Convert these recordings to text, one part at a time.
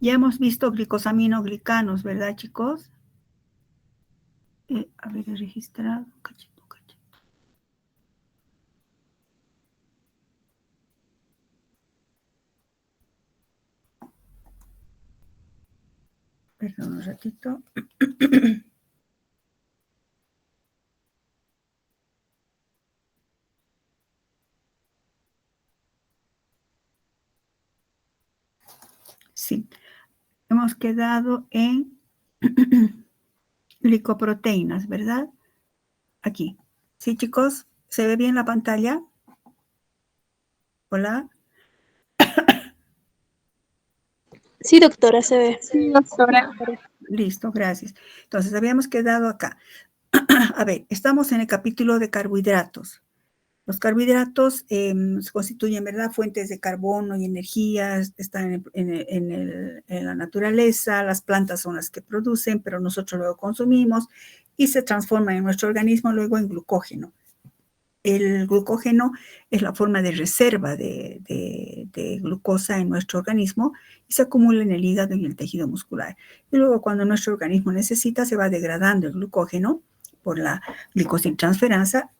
Ya hemos visto glicosaminoglicanos, ¿verdad, chicos? A ver, he registrado. Cachito, cachito. Perdón un ratito. Sí, hemos quedado en glicoproteínas, ¿verdad? Aquí. ¿Sí, chicos? ¿Se ve bien la pantalla? Hola. Sí, doctora, se ve. Sí, doctora. Listo, gracias. Entonces, habíamos quedado acá. A ver, estamos en el capítulo de carbohidratos. Los carbohidratos se constituyen, ¿verdad?, fuentes de carbono y energías, están en la naturaleza, las plantas son las que producen, pero nosotros luego consumimos y se transforman en nuestro organismo luego en glucógeno. El glucógeno es la forma de reserva de glucosa en nuestro organismo y se acumula en el hígado y en el tejido muscular. Y luego cuando nuestro organismo necesita, se va degradando el glucógeno por la glicosiltransferasa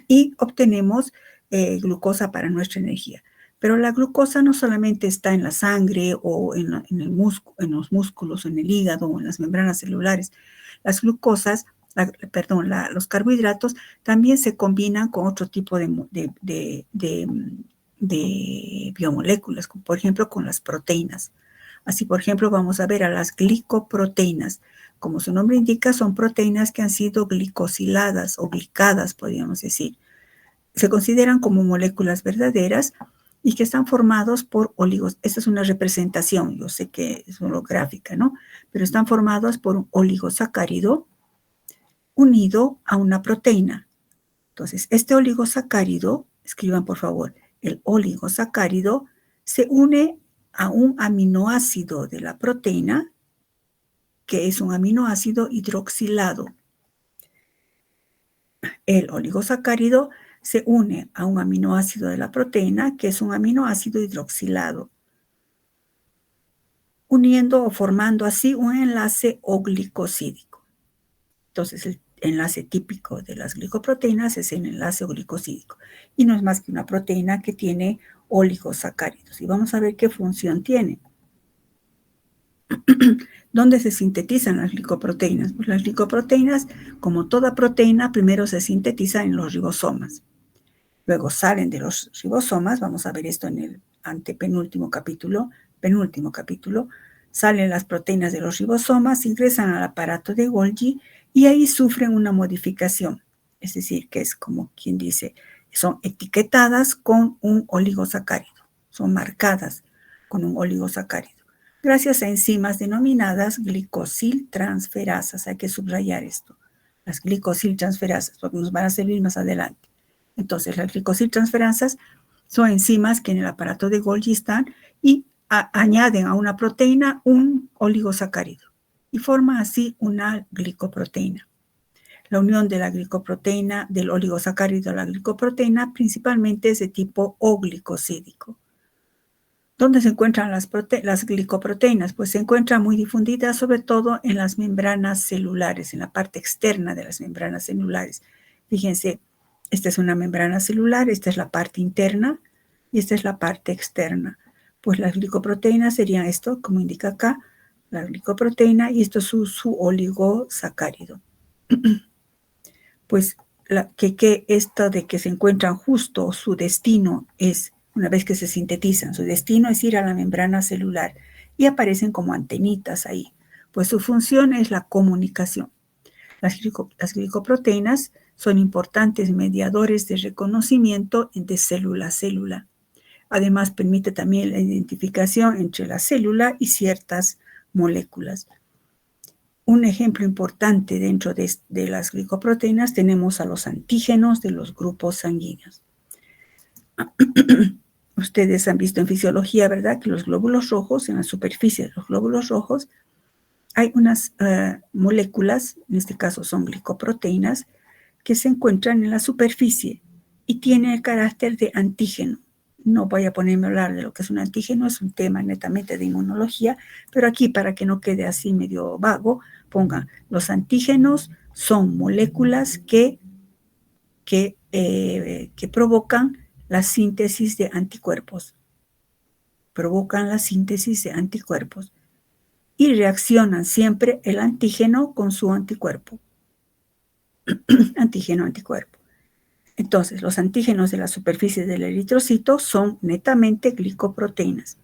y obtenemos glucosa para nuestra energía. Pero la glucosa no solamente está en la sangre o en los músculos, en el hígado o en las membranas celulares. Las glucosas, los carbohidratos también se combinan con otro tipo de biomoléculas, como por ejemplo con las proteínas. Así, por ejemplo, vamos a ver a las glicoproteínas. Como su nombre indica, son proteínas que han sido glicosiladas o glicadas, podríamos decir. Se consideran como moléculas verdaderas y que están formados por oligos. Esta es una representación, yo sé que es holográfica, ¿no? Pero están formados por un oligosacárido unido a una proteína. Entonces, este oligosacárido, escriban por favor, el oligosacárido se une a un aminoácido de la proteína, que es un aminoácido hidroxilado. El oligosacárido se une a un aminoácido de la proteína, que es un aminoácido hidroxilado, uniendo o formando así un enlace oglicosídico. Entonces, el enlace típico de las glicoproteínas es el enlace oglicosídico y no es más que una proteína que tiene oligosacáridos. Y vamos a ver qué función tiene. ¿Dónde se sintetizan las glicoproteínas? Pues las glicoproteínas, como toda proteína, primero se sintetizan en los ribosomas. Luego salen de los ribosomas, vamos a ver esto en el penúltimo capítulo, salen las proteínas de los ribosomas, ingresan al aparato de Golgi y ahí sufren una modificación. Es decir, que es como quien dice, son etiquetadas con un oligosacárido, son marcadas con un oligosacárido, gracias a enzimas denominadas glicosiltransferasas. Hay que subrayar esto, las glicosiltransferasas, porque nos van a servir más adelante. Entonces, las glicosiltransferasas son enzimas que en el aparato de Golgi están y añaden a una proteína un oligosacárido y forma así una glicoproteína. La unión de la glicoproteína, del oligosacárido a la glicoproteína, principalmente es de tipo oglicosídico. ¿Dónde se encuentran las glicoproteínas? Pues se encuentran muy difundidas, sobre todo en las membranas celulares, en la parte externa de las membranas celulares. Fíjense, esta es una membrana celular, esta es la parte interna y esta es la parte externa. Pues las glicoproteínas serían esto, como indica acá, la glicoproteína, y esto es su oligosacárido. Pues esto de que se encuentran justo, su destino es, una vez que se sintetizan, su destino es ir a la membrana celular y aparecen como antenitas ahí. Pues su función es la comunicación. Las glicoproteínas son importantes mediadores de reconocimiento de célula a célula. Además, permite también la identificación entre la célula y ciertas moléculas. Un ejemplo importante dentro de las glicoproteínas tenemos a los antígenos de los grupos sanguíneos. Ustedes han visto en fisiología, ¿verdad?, que los glóbulos rojos, en la superficie de los glóbulos rojos, hay unas moléculas, en este caso son glicoproteínas, que se encuentran en la superficie y tienen el carácter de antígeno. no voy a ponerme a hablar de lo que es un antígeno, es un tema netamente de inmunología, pero aquí para que no quede así medio vago, pongan, los antígenos son moléculas que provocan la síntesis de anticuerpos. Provocan la síntesis de anticuerpos y reaccionan siempre el antígeno con su anticuerpo. Antígeno-anticuerpo. Entonces, los antígenos de la superficie del eritrocito son netamente glicoproteínas.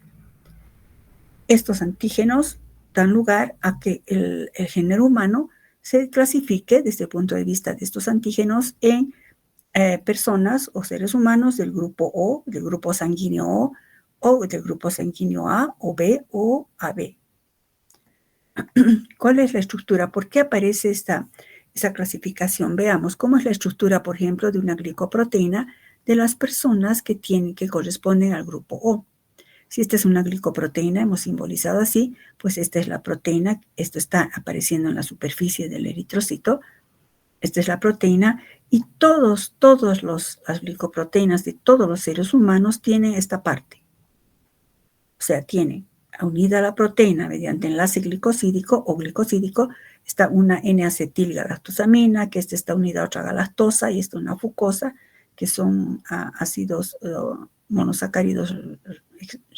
Estos antígenos dan lugar a que el género humano se clasifique desde el punto de vista de estos antígenos en personas o seres humanos del grupo O, del grupo sanguíneo O del grupo sanguíneo A o B o AB. ¿Cuál es la estructura? ¿Por qué aparece esa clasificación? Veamos cómo es la estructura, por ejemplo, de una glicoproteína de las personas que corresponden al grupo O. Si esta es una glicoproteína, hemos simbolizado así, pues esta es la proteína, esto está apareciendo en la superficie del eritrocito, esta es la proteína, y todas las glicoproteínas de todos los seres humanos tienen esta parte. O sea, tienen unida a la proteína mediante enlace glicosídico o glicosídico, está una N-acetilgalactosamina, que esta está unida a otra galactosa, y esta una fucosa, que son ácidos monosacáridos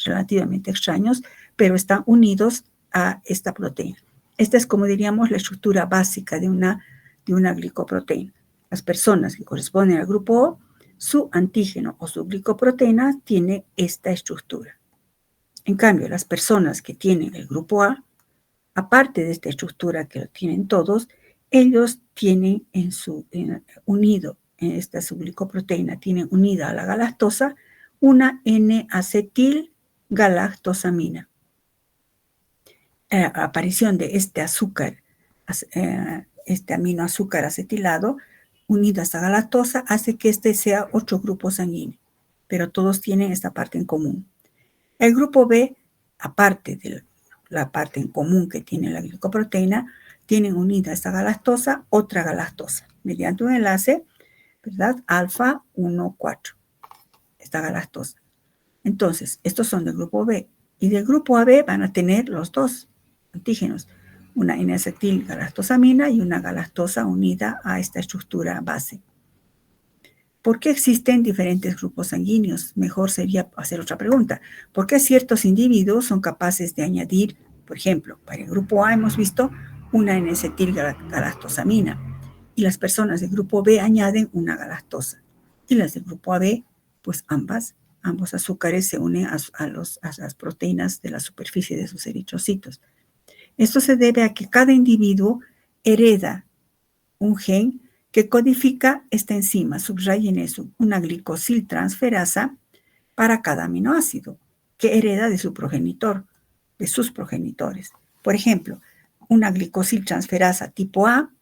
relativamente extraños, pero están unidos a esta proteína. Esta es, como diríamos, la estructura básica de una glicoproteína. Las personas que corresponden al grupo O, su antígeno o su glicoproteína tiene esta estructura. En cambio, las personas que tienen el grupo A, aparte de esta estructura que lo tienen todos, ellos tienen unido en esta subglicoproteína, tienen unida a la galactosa una N-acetilgalactosamina. La aparición de este azúcar, este aminoazúcar acetilado, unido a esta galactosa, hace que este sea otro grupo sanguíneo, pero todos tienen esta parte en común. El grupo B, aparte de la parte en común que tiene la glicoproteína, tienen unida a esta galactosa otra galactosa, mediante un enlace, ¿verdad? Alfa 1,4, esta galactosa. Entonces, estos son del grupo B. Y del grupo AB van a tener los dos antígenos, una N-acetilgalactosamina y una galactosa unida a esta estructura base. ¿Por qué existen diferentes grupos sanguíneos? Mejor sería hacer otra pregunta. ¿Por qué ciertos individuos son capaces de añadir, por ejemplo, para el grupo A hemos visto una N-acetilgalactosamina y las personas del grupo B añaden una galactosa y las del grupo AB, pues ambos azúcares se unen a las proteínas de la superficie de sus eritrocitos. Esto se debe a que cada individuo hereda un gen que codifica esta enzima, subrayen eso, una glicosiltransferasa para cada aminoácido, que hereda de su progenitor, de sus progenitores. Por ejemplo, una glicosiltransferasa tipo A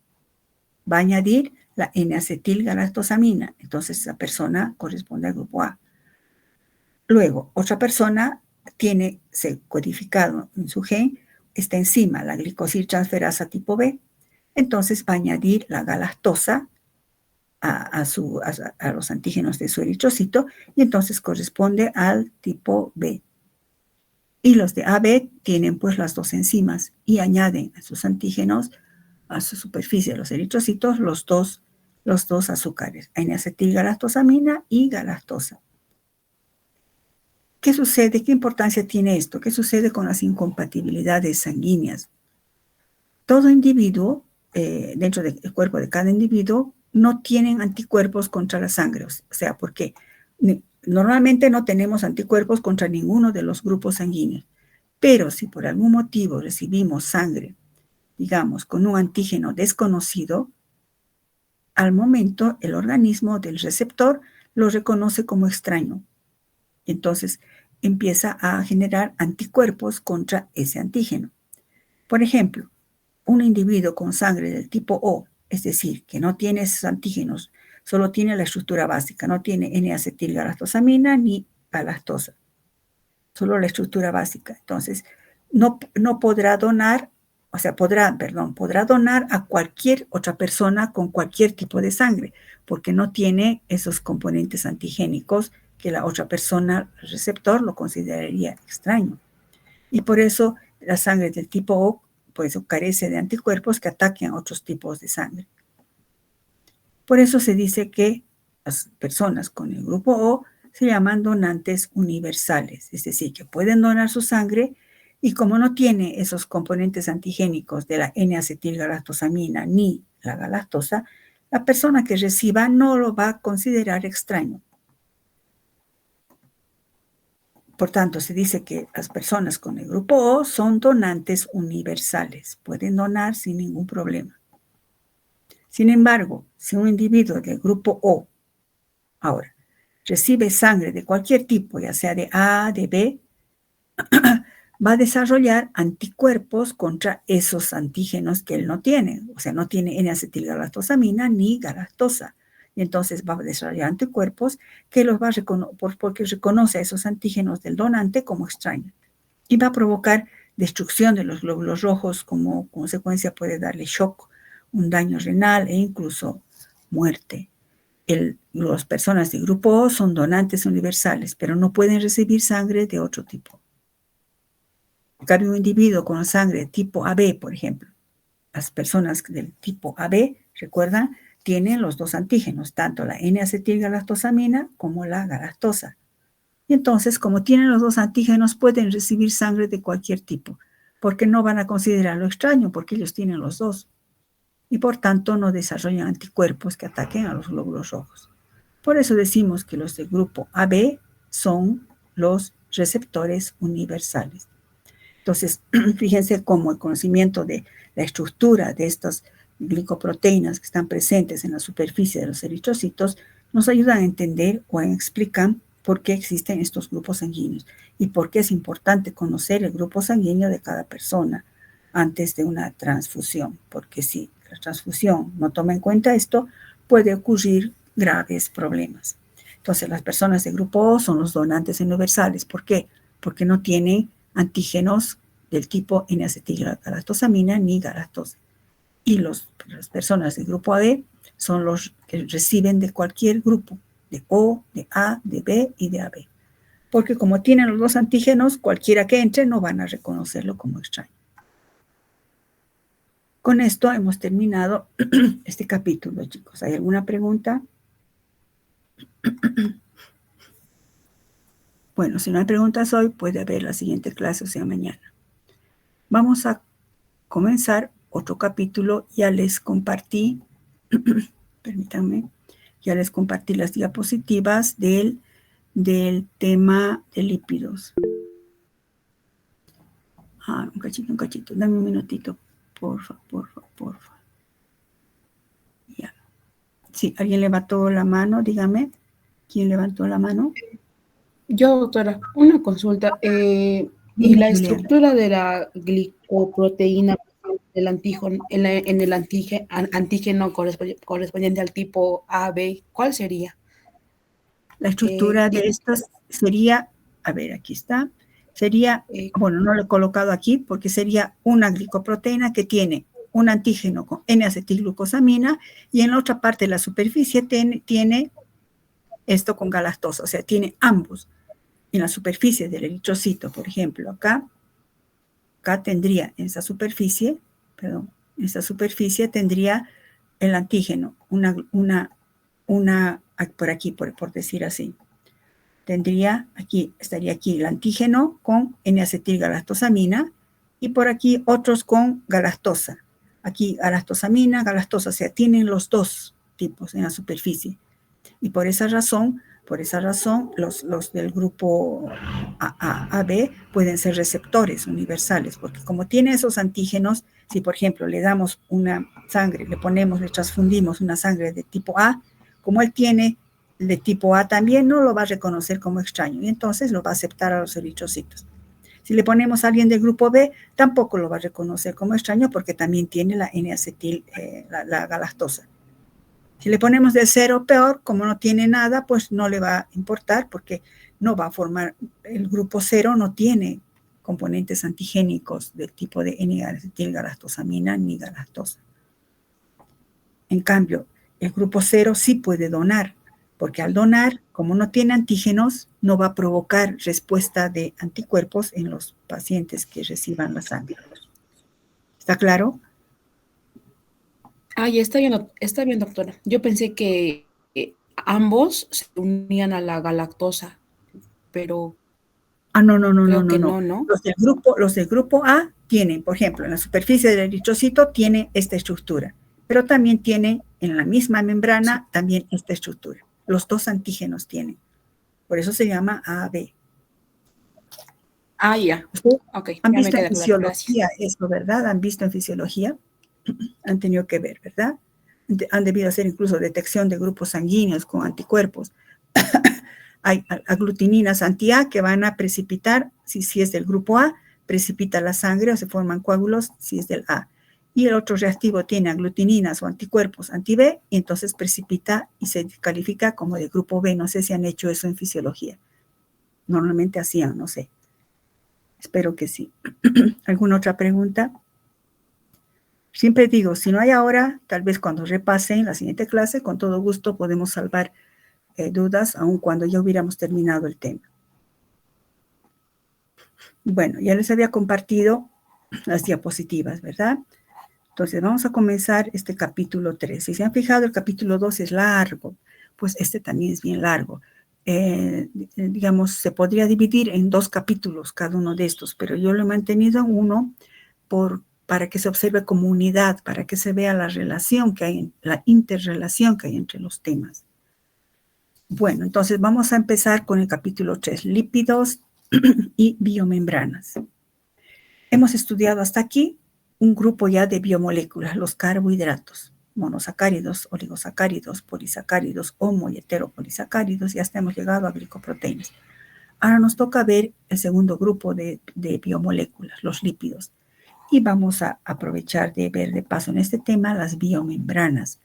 va a añadir la N-acetilgalactosamina, entonces esa persona corresponde al grupo A. Luego, otra persona tiene codificado en su gen esta enzima, la glicosiltransferasa tipo B, entonces va a añadir la galactosa a los antígenos de su eritrocito y entonces corresponde al tipo B. Y los de AB tienen pues las dos enzimas y añaden a sus antígenos, a su superficie de los eritrocitos, los dos azúcares, N-acetilgalactosamina y galactosa. ¿Qué sucede? ¿Qué importancia tiene esto? ¿Qué sucede con las incompatibilidades sanguíneas? Todo individuo, dentro del cuerpo de cada individuo, no tienen anticuerpos contra la sangre. O sea, porque normalmente no tenemos anticuerpos contra ninguno de los grupos sanguíneos. Pero si por algún motivo recibimos sangre, digamos, con un antígeno desconocido, al momento el organismo del receptor lo reconoce como extraño. Entonces empieza a generar anticuerpos contra ese antígeno. Por ejemplo, un individuo con sangre del tipo O, es decir, que no tiene esos antígenos, solo tiene la estructura básica, no tiene N-acetilgalactosamina ni galactosa, solo la estructura básica. Entonces, no podrá donar, podrá donar a cualquier otra persona con cualquier tipo de sangre, porque no tiene esos componentes antigénicos que la otra persona, el receptor, lo consideraría extraño. Y por eso la sangre del tipo O pues, carece de anticuerpos que ataquen a otros tipos de sangre. Por eso se dice que las personas con el grupo O se llaman donantes universales, es decir, que pueden donar su sangre y como no tiene esos componentes antigénicos de la N-acetilgalactosamina ni la galactosa, la persona que reciba no lo va a considerar extraño. Por tanto, se dice que las personas con el grupo O son donantes universales, pueden donar sin ningún problema. Sin embargo, si un individuo del grupo O ahora recibe sangre de cualquier tipo, ya sea de A, de B, va a desarrollar anticuerpos contra esos antígenos que él no tiene. O sea, no tiene N-acetilgalactosamina ni galactosa. Y entonces va a desarrollar anticuerpos que los va a reconocer porque reconoce a esos antígenos del donante como extraños. Y va a provocar destrucción de los glóbulos rojos, como consecuencia puede darle shock, un daño renal e incluso muerte. Las personas de grupo O son donantes universales, pero no pueden recibir sangre de otro tipo. En cambio, un individuo con sangre de tipo AB, por ejemplo, las personas del tipo AB, recuerdan, tienen los dos antígenos, tanto la N-acetilgalactosamina como la galactosa. Y entonces, como tienen los dos antígenos, pueden recibir sangre de cualquier tipo, porque no van a considerarlo extraño, porque ellos tienen los dos. Y por tanto, no desarrollan anticuerpos que ataquen a los glóbulos rojos. Por eso decimos que los del grupo AB son los receptores universales. Entonces, fíjense cómo el conocimiento de la estructura de estas glicoproteínas que están presentes en la superficie de los eritrocitos nos ayudan a entender o explican por qué existen estos grupos sanguíneos y por qué es importante conocer el grupo sanguíneo de cada persona antes de una transfusión, porque si la transfusión no toma en cuenta esto, puede ocurrir graves problemas. Entonces, las personas de grupo O son los donantes universales. ¿Por qué? Porque no tienen antígenos del tipo N-acetilgalactosamina ni galactosa. Y las personas del grupo AB son los que reciben de cualquier grupo, de O, de A, de B y de AB. Porque como tienen los dos antígenos, cualquiera que entre no van a reconocerlo como extraño. Con esto hemos terminado este capítulo, chicos. ¿Hay alguna pregunta? Bueno, si no hay preguntas hoy, puede haber la siguiente clase, o sea, mañana. Vamos a comenzar otro capítulo. Ya les compartí, permítanme, ya les compartí las diapositivas del tema de lípidos. Un cachito, dame un minutito, porfa. Ya. Sí, ¿alguien levantó la mano? Dígame, ¿quién levantó la mano? Yo, doctora, una consulta. ¿Y la estructura de la glicoproteína del antígeno, en el antígeno correspondiente al tipo AB, cuál sería? La estructura de estas sería, a ver, aquí está, sería, bueno, no lo he colocado aquí porque sería una glicoproteína que tiene un antígeno con N-acetilglucosamina y en la otra parte de la superficie tiene esto con galactosa, o sea, tiene ambos. En la superficie del eritrocito, por ejemplo, acá tendría en esta superficie, tendría el antígeno, por aquí, por decir así. Estaría aquí el antígeno con N-acetilgalactosamina y por aquí otros con galactosa. Aquí galactosamina, galactosa, o sea, tienen los dos tipos en la superficie. Y por esa razón, los del grupo AB pueden ser receptores universales, porque como tiene esos antígenos, si por ejemplo le damos una sangre, le transfundimos una sangre de tipo A, como él tiene de tipo A también, no lo va a reconocer como extraño y entonces lo va a aceptar a los eritrocitos. Si le ponemos a alguien del grupo B, tampoco lo va a reconocer como extraño porque también tiene la N-acetil, la galactosa. Si le ponemos de cero, peor, como no tiene nada, pues no le va a importar porque no va a formar, el grupo cero no tiene componentes antigénicos del tipo de N-acetilgalactosamina ni galactosa. En cambio, el grupo cero sí puede donar, porque al donar, como no tiene antígenos, no va a provocar respuesta de anticuerpos en los pacientes que reciban la sangre. ¿Está claro? Ah, ya está bien, doctora. Yo pensé que ambos se unían a la galactosa, pero No. creo que no, ¿no? Los del grupo A tienen, por ejemplo, en la superficie del eritrocito tiene esta estructura, pero también tiene en la misma membrana también esta estructura. Los dos antígenos tienen. Por eso se llama AB. Ah, ya. Ok, ¿Han ya me visto en queda claro. Gracias. fisiología eso, verdad? ¿Han visto en fisiología? Han tenido que ver, ¿verdad? Han debido hacer incluso detección de grupos sanguíneos con anticuerpos. Hay aglutininas anti-A que van a precipitar, si es del grupo A, precipita la sangre o se forman coágulos si es del A. Y el otro reactivo tiene aglutininas o anticuerpos anti-B y entonces precipita y se califica como de grupo B. No sé si han hecho eso en fisiología. Normalmente hacían, no sé. Espero que sí. ¿Alguna otra pregunta? Siempre digo, si no hay ahora, tal vez cuando repasen la siguiente clase, con todo gusto podemos salvar dudas, aun cuando ya hubiéramos terminado el tema. Bueno, ya les había compartido las diapositivas, ¿verdad? Entonces, vamos a comenzar este capítulo 3. Si se han fijado, el capítulo 2 es largo, pues este también es bien largo. Digamos, se podría dividir en 2 capítulos cada uno de estos, pero yo lo he mantenido en uno para que se observe como unidad, para que se vea la relación que hay, la interrelación que hay entre los temas. Bueno, entonces vamos a empezar con el capítulo 3, lípidos y biomembranas. Hemos estudiado hasta aquí un grupo ya de biomoléculas, los carbohidratos, monosacáridos, oligosacáridos, polisacáridos, homo y heteropolisacáridos, y hasta hemos llegado a glicoproteínas. Ahora nos toca ver el segundo grupo de biomoléculas, los lípidos. Y vamos a aprovechar de ver de paso en este tema las biomembranas,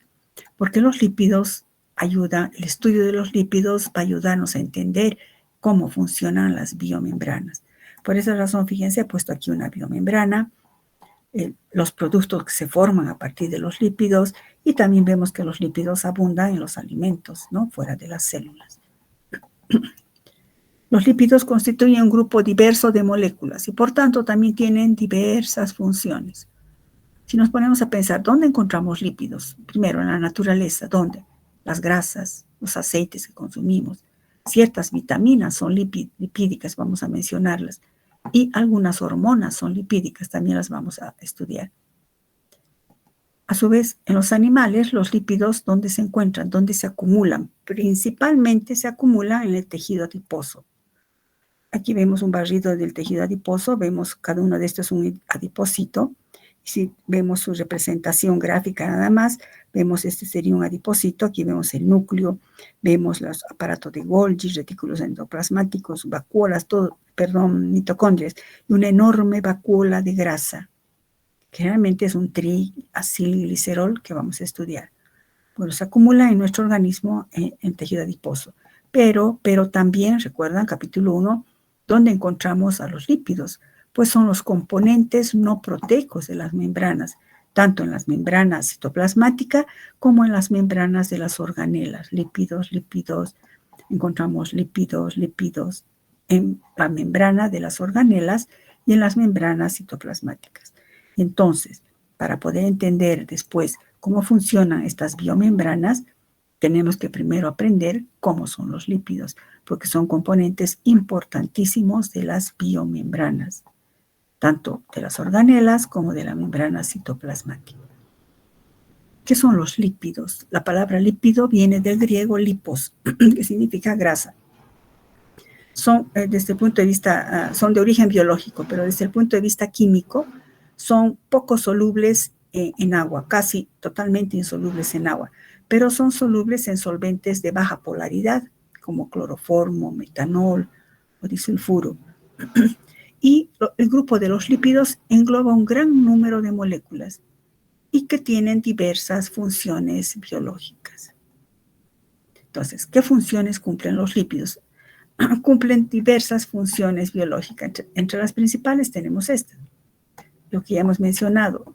porque los lípidos ayudan, el estudio de los lípidos va a ayudarnos a entender cómo funcionan las biomembranas. Por esa razón, fíjense, he puesto aquí una biomembrana, los productos que se forman a partir de los lípidos, y también vemos que los lípidos abundan en los alimentos, ¿no? Fuera de las células. Los lípidos constituyen un grupo diverso de moléculas y por tanto también tienen diversas funciones. Si nos ponemos a pensar, ¿dónde encontramos lípidos? Primero, en la naturaleza, ¿dónde? Las grasas, los aceites que consumimos. Ciertas vitaminas son lipídicas, vamos a mencionarlas. Y algunas hormonas son lipídicas, también las vamos a estudiar. A su vez, en los animales, los lípidos, ¿dónde se encuentran? ¿Dónde se acumulan? Principalmente se acumulan en el tejido adiposo. Aquí vemos un barrido del tejido adiposo, vemos cada uno de estos un adipocito. Si vemos su representación gráfica nada más, vemos este sería un adipocito, aquí vemos el núcleo, vemos los aparatos de Golgi, retículos endoplasmáticos, vacuolas, mitocondrias, y una enorme vacuola de grasa. Generalmente es un triacilglicerol que vamos a estudiar. Bueno, se acumula en nuestro organismo en tejido adiposo. Pero también, recuerdan, capítulo 1, ¿dónde encontramos a los lípidos? Pues son los componentes no proteicos de las membranas, tanto en las membranas citoplasmáticas como en las membranas de las organelas. Lípidos, encontramos lípidos en la membrana de las organelas y en las membranas citoplasmáticas. Entonces, para poder entender después cómo funcionan estas biomembranas, tenemos que primero aprender cómo son los lípidos, porque son componentes importantísimos de las biomembranas, tanto de las organelas como de la membrana citoplasmática. ¿Qué son los lípidos? La palabra lípido viene del griego lipos, que significa grasa. Son, desde el punto de vista, son de origen biológico, pero desde el punto de vista químico, son poco solubles en agua, casi totalmente insolubles en agua, pero son solubles en solventes de baja polaridad, como cloroformo, metanol o disulfuro. Y el grupo de los lípidos engloba un gran número de moléculas y que tienen diversas funciones biológicas. Entonces, ¿qué funciones cumplen los lípidos? Cumplen diversas funciones biológicas. Entre las principales tenemos estas. Lo que ya hemos mencionado,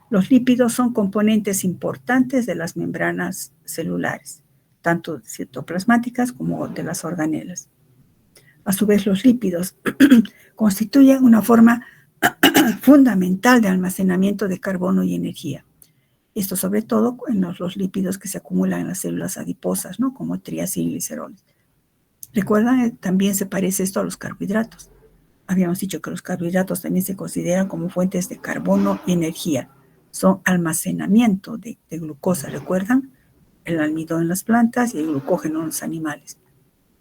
los lípidos son componentes importantes de las membranas celulares. tanto citoplasmáticas como de las organelas. A su vez, los lípidos constituyen una forma fundamental de almacenamiento de carbono y energía. Esto sobre todo en los lípidos que se acumulan en las células adiposas, ¿no? Como triacilgliceroles. Recuerdan, también se parece esto a los carbohidratos. Habíamos dicho que los carbohidratos también se consideran como fuentes de carbono y energía. Son almacenamiento de glucosa, ¿recuerdan? El almidón en las plantas y el glucógeno en los animales.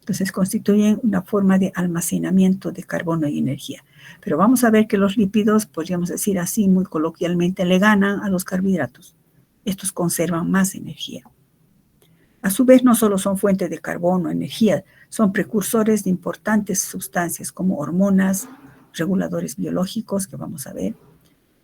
Entonces constituyen una forma de almacenamiento de carbono y energía. Pero vamos a ver que los lípidos, podríamos decir así muy coloquialmente, le ganan a los carbohidratos. Estos conservan más energía. A su vez, no solo son fuentes de carbono, energía, son precursores de importantes sustancias como hormonas, reguladores biológicos, que vamos a ver.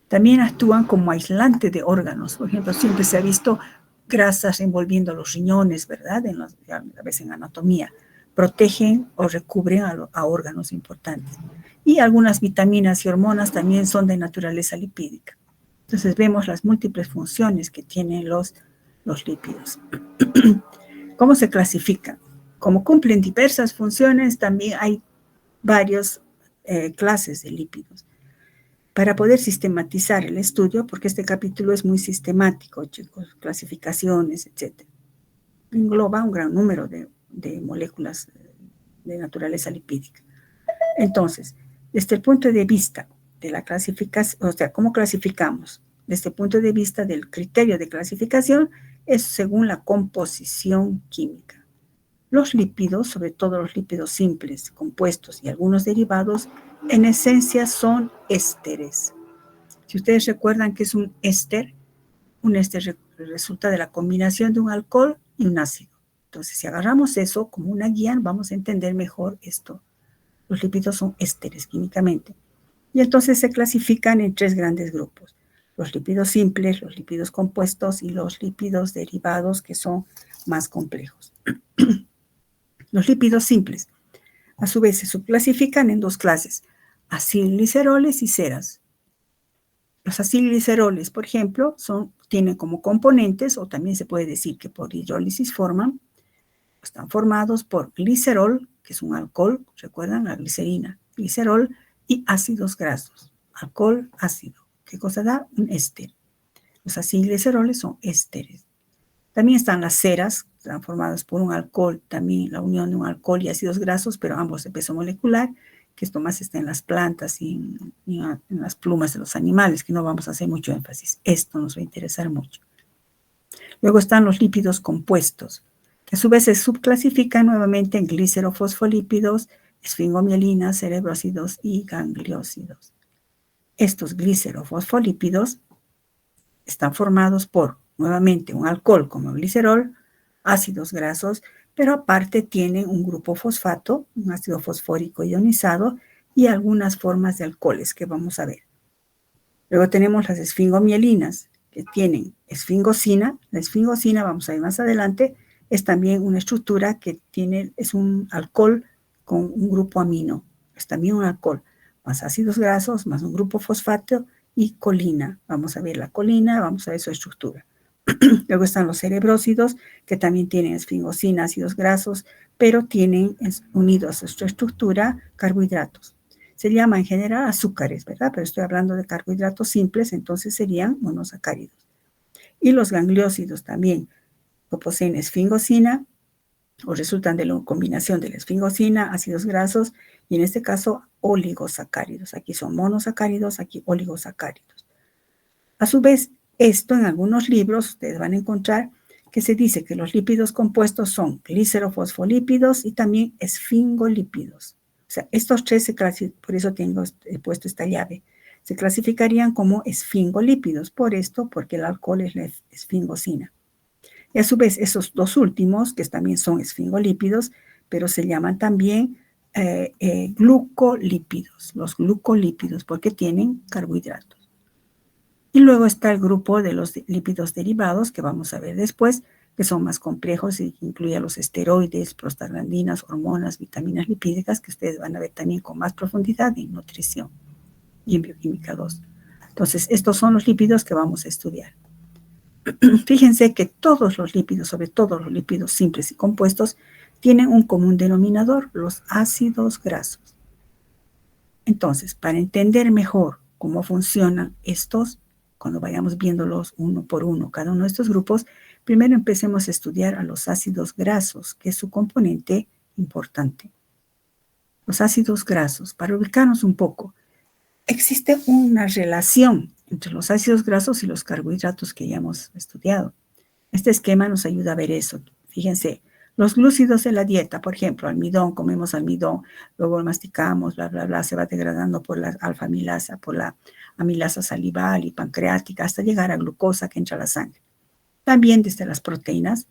También actúan como aislante de órganos. Por ejemplo, siempre se ha visto grasas envolviendo los riñones, ¿verdad? A veces en anatomía. Protegen o recubren a órganos importantes. Y algunas vitaminas y hormonas también son de naturaleza lipídica. Entonces vemos las múltiples funciones que tienen los lípidos. ¿Cómo se clasifican? Como cumplen diversas funciones, también hay varias clases de lípidos. Para poder sistematizar el estudio, porque este capítulo es muy sistemático, chicos, clasificaciones, etc. Engloba un gran número de moléculas de naturaleza lipídica. Entonces, desde el punto de vista de la clasificación, o sea, ¿cómo clasificamos? Desde el punto de vista del criterio de clasificación, es según la composición química. Los lípidos, sobre todo los lípidos simples, compuestos y algunos derivados, en esencia son ésteres. Si ustedes recuerdan que es un éster resulta de la combinación de un alcohol y un ácido. Entonces, si agarramos eso como una guía, vamos a entender mejor esto. Los lípidos son ésteres químicamente. Y entonces se clasifican en 3 grandes grupos. Los lípidos simples, los lípidos compuestos y los lípidos derivados, que son más complejos. Los lípidos simples, a su vez, se subclasifican en 2 clases, acilgliceroles y ceras. Los acilgliceroles, por ejemplo, tienen como componentes, o también se puede decir que por hidrólisis están formados por glicerol, que es un alcohol, ¿recuerdan? La glicerina, glicerol y ácidos grasos. Alcohol, ácido. ¿Qué cosa da? Un éster. Los acilgliceroles son ésteres. También están las ceras, están formadas por un alcohol, también la unión de un alcohol y ácidos grasos, pero ambos de peso molecular, que esto más está en las plantas y en las plumas de los animales, que no vamos a hacer mucho énfasis. Esto nos va a interesar mucho. Luego están los lípidos compuestos, que a su vez se subclasifican nuevamente en glicerofosfolípidos, esfingomielinas, cerebrósidos y gangliósidos. Estos glicerofosfolípidos están formados por, nuevamente, un alcohol como glicerol, ácidos grasos, pero aparte tienen un grupo fosfato, un ácido fosfórico ionizado y algunas formas de alcoholes que vamos a ver. Luego tenemos las esfingomielinas, que tienen esfingosina. La esfingosina, vamos a ver más adelante, es también una estructura que es un alcohol con un grupo amino. Es también un alcohol, más ácidos grasos, más un grupo fosfato y colina. Vamos a ver la colina, vamos a ver su estructura. Luego están los cerebrósidos, que también tienen esfingosina, ácidos grasos, pero tienen unidos a su estructura carbohidratos. Se llama en general azúcares, ¿verdad? Pero estoy hablando de carbohidratos simples, entonces serían monosacáridos. Y los gangliósidos también, que poseen esfingosina, o resultan de la combinación de la esfingosina, ácidos grasos, y en este caso oligosacáridos. Aquí son monosacáridos, aquí oligosacáridos. A su vez, esto en algunos libros ustedes van a encontrar que se dice que los lípidos compuestos son glicerofosfolípidos y también esfingolípidos. O sea, estos 3 por eso he puesto esta llave, se clasificarían como esfingolípidos, porque el alcohol es la esfingosina. Y a su vez, esos 2 últimos, que también son esfingolípidos, pero se llaman también glucolípidos, los glucolípidos, porque tienen carbohidratos. Y luego está el grupo de los lípidos derivados, que vamos a ver después, que son más complejos y que incluyen los esteroides, prostaglandinas, hormonas, vitaminas lipídicas, que ustedes van a ver también con más profundidad en nutrición y en bioquímica 2. Entonces, estos son los lípidos que vamos a estudiar. Fíjense que todos los lípidos, sobre todo los lípidos simples y compuestos, tienen un común denominador, los ácidos grasos. Entonces, para entender mejor cómo funcionan estos, cuando vayamos viéndolos uno por uno, cada uno de estos grupos, primero empecemos a estudiar a los ácidos grasos, que es su componente importante. Los ácidos grasos, para ubicarnos un poco, existe una relación entre los ácidos grasos y los carbohidratos que ya hemos estudiado. Este esquema nos ayuda a ver eso. Fíjense, los glúcidos de la dieta, por ejemplo, almidón, comemos almidón, luego lo masticamos, bla, bla, bla, se va degradando por la alfa-amilasa, por la amilasa salival y pancreática, hasta llegar a glucosa que entra a la sangre. También desde las proteínas,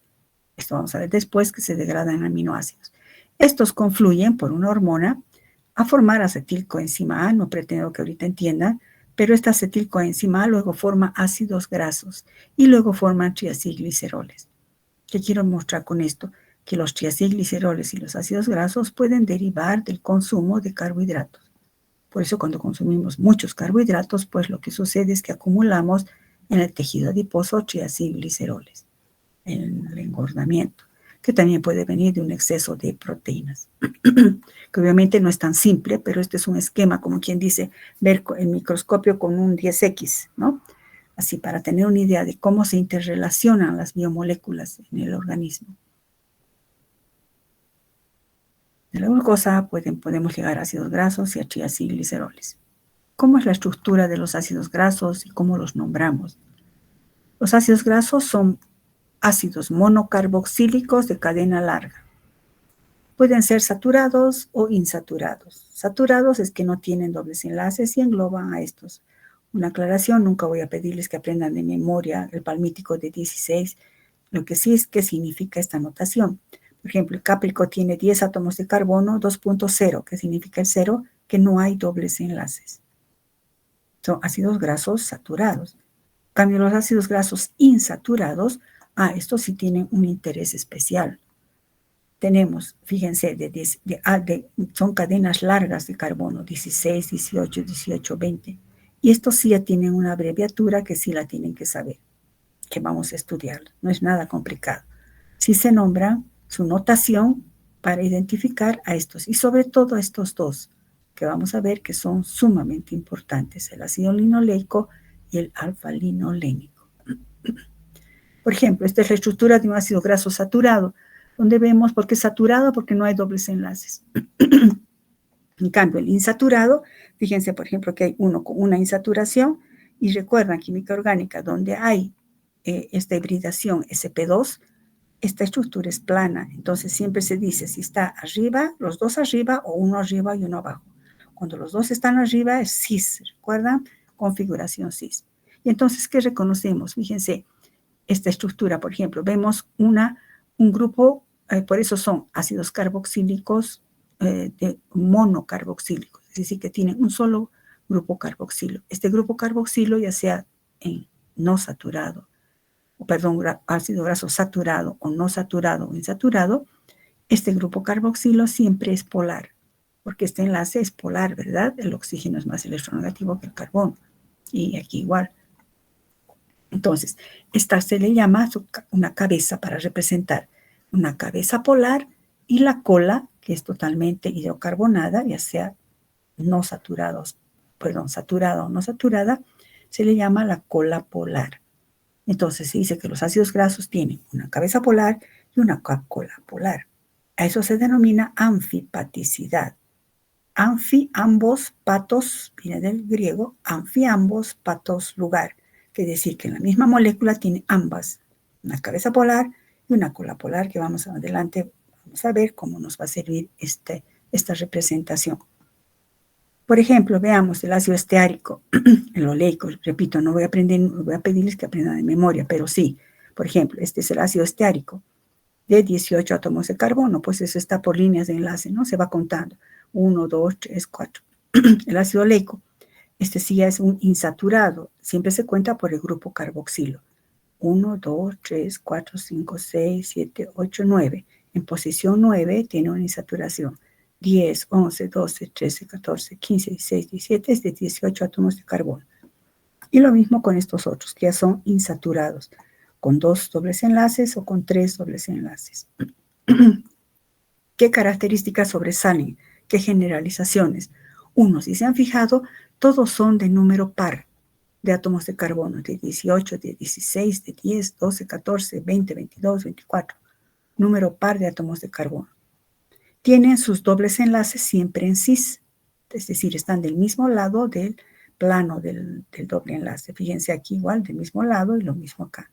esto vamos a ver después, que se degradan en aminoácidos. Estos confluyen por una hormona a formar acetilcoenzima A, no pretendo que ahorita entiendan, pero esta acetilcoenzima A luego forma ácidos grasos y luego forman triacilgliceroles. ¿Qué quiero mostrar con esto? Que los triacilgliceroles y los ácidos grasos pueden derivar del consumo de carbohidratos. Por eso cuando consumimos muchos carbohidratos, pues lo que sucede es que acumulamos en el tejido adiposo triacilgliceroles, en el engordamiento, que también puede venir de un exceso de proteínas, que obviamente no es tan simple, pero este es un esquema, como quien dice, ver el microscopio con un 10X, ¿no? Así para tener una idea de cómo se interrelacionan las biomoléculas en el organismo. De la glucosa podemos llegar a ácidos grasos y a triacilgliceroles. ¿Cómo es la estructura de los ácidos grasos y cómo los nombramos? Los ácidos grasos son ácidos monocarboxílicos de cadena larga. Pueden ser saturados o insaturados. Saturados es que no tienen dobles enlaces y engloban a estos. Una aclaración, nunca voy a pedirles que aprendan de memoria el palmítico de 16. Lo que sí es que significa esta notación. Por ejemplo, el cáprico tiene 10 átomos de carbono, 2.0, que significa el 0, que no hay dobles enlaces. Son ácidos grasos saturados. En cambio, los ácidos grasos insaturados, estos sí tienen un interés especial. Tenemos, fíjense, son cadenas largas de carbono, 16, 18, 18, 20. Y estos sí ya tienen una abreviatura que sí la tienen que saber, que vamos a estudiar. No es nada complicado. Sí se nombran su notación para identificar a estos, y sobre todo a estos dos, que vamos a ver que son sumamente importantes, el ácido linoleico y el alfa-linolénico. Por ejemplo, esta es la estructura de un ácido graso saturado, donde vemos, ¿por qué saturado? Porque no hay dobles enlaces. En cambio, el insaturado, fíjense, por ejemplo, que hay uno con una insaturación, y recuerdan, química orgánica, donde hay esta hibridación sp2, esta estructura es plana, entonces siempre se dice si está arriba, los dos arriba o uno arriba y uno abajo. Cuando los dos están arriba es cis, ¿recuerdan? Configuración cis. Y entonces, ¿qué reconocemos? Fíjense, esta estructura, por ejemplo, vemos un grupo, por eso son ácidos carboxílicos de monocarboxílicos, es decir, que tienen un solo grupo carboxilo. Este grupo carboxilo, ya sea en no saturado, ácido graso saturado o no saturado o insaturado, este grupo carboxilo siempre es polar, porque este enlace es polar, ¿verdad? El oxígeno es más electronegativo que el carbono, y aquí igual. Entonces, esta se le llama una cabeza para representar una cabeza polar, y la cola, que es totalmente hidrocarbonada, ya sea saturada o no saturada, se le llama la cola polar. Entonces se dice que los ácidos grasos tienen una cabeza polar y una cola polar. A eso se denomina anfipaticidad. Anfi, ambos, patos, viene del griego, anfi, ambos, patos, lugar. Quiere decir que en la misma molécula tiene ambas, una cabeza polar y una cola polar, que vamos adelante, vamos a ver cómo nos va a servir esta representación. Por ejemplo, veamos el ácido esteárico, el oleico, repito, no voy a pedirles que aprendan de memoria, pero sí. Por ejemplo, este es el ácido esteárico de 18 átomos de carbono, pues eso está por líneas de enlace, ¿no? Se va contando. 1, 2, 3, 4. El ácido oleico, este sí es un insaturado, siempre se cuenta por el grupo carboxilo. 1, 2, 3, 4, 5, 6, 7, 8, 9. En posición 9 tiene una insaturación. 10, 11, 12, 13, 14, 15, 16, 17 es de 18 átomos de carbono. Y lo mismo con estos otros, que ya son insaturados. con 2 dobles enlaces o con 3 dobles enlaces. ¿Qué características sobresalen? ¿Qué generalizaciones? Uno, si se han fijado, todos son de número par de átomos de carbono, de 18, de 16, de 10, 12, 14, 20, 22, 24. Número par de átomos de carbono. Tienen sus dobles enlaces siempre en cis, es decir, están del mismo lado del plano del doble enlace. Fíjense aquí igual, del mismo lado y lo mismo acá.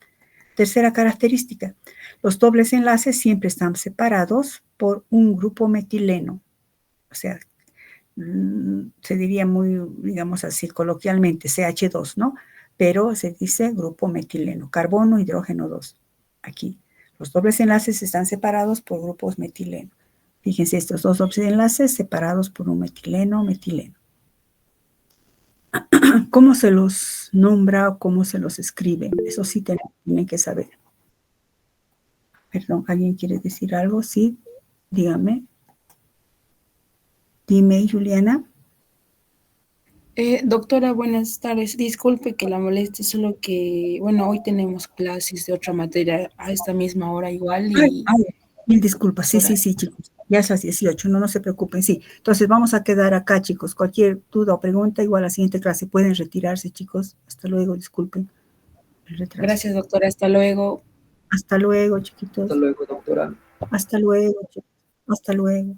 Tercera característica, los dobles enlaces siempre están separados por un grupo metileno. O sea, se diría muy, digamos así, coloquialmente, CH2, ¿no? Pero se dice grupo metileno, carbono, hidrógeno 2. Aquí, los dobles enlaces están separados por grupos metileno. Fíjense, estos dos dobles enlaces separados por un metileno, metileno. ¿Cómo se los nombra o cómo se los escribe? Eso sí tienen que saber. Perdón, ¿alguien quiere decir algo? Sí, dígame. Dime, Juliana. Doctora, buenas tardes. Disculpe que la moleste, solo que, bueno, hoy tenemos clases de otra materia a esta misma hora igual y... Mil disculpas, sí, chicos. Ya es las 18, no se preocupen, sí. Entonces vamos a quedar acá, chicos. Cualquier duda o pregunta, igual a la siguiente clase. Pueden retirarse, chicos. Hasta luego, disculpen el retraso. Gracias, doctora. Hasta luego. Hasta luego, chiquitos. Hasta luego, doctora. Hasta luego, chicos. Hasta luego.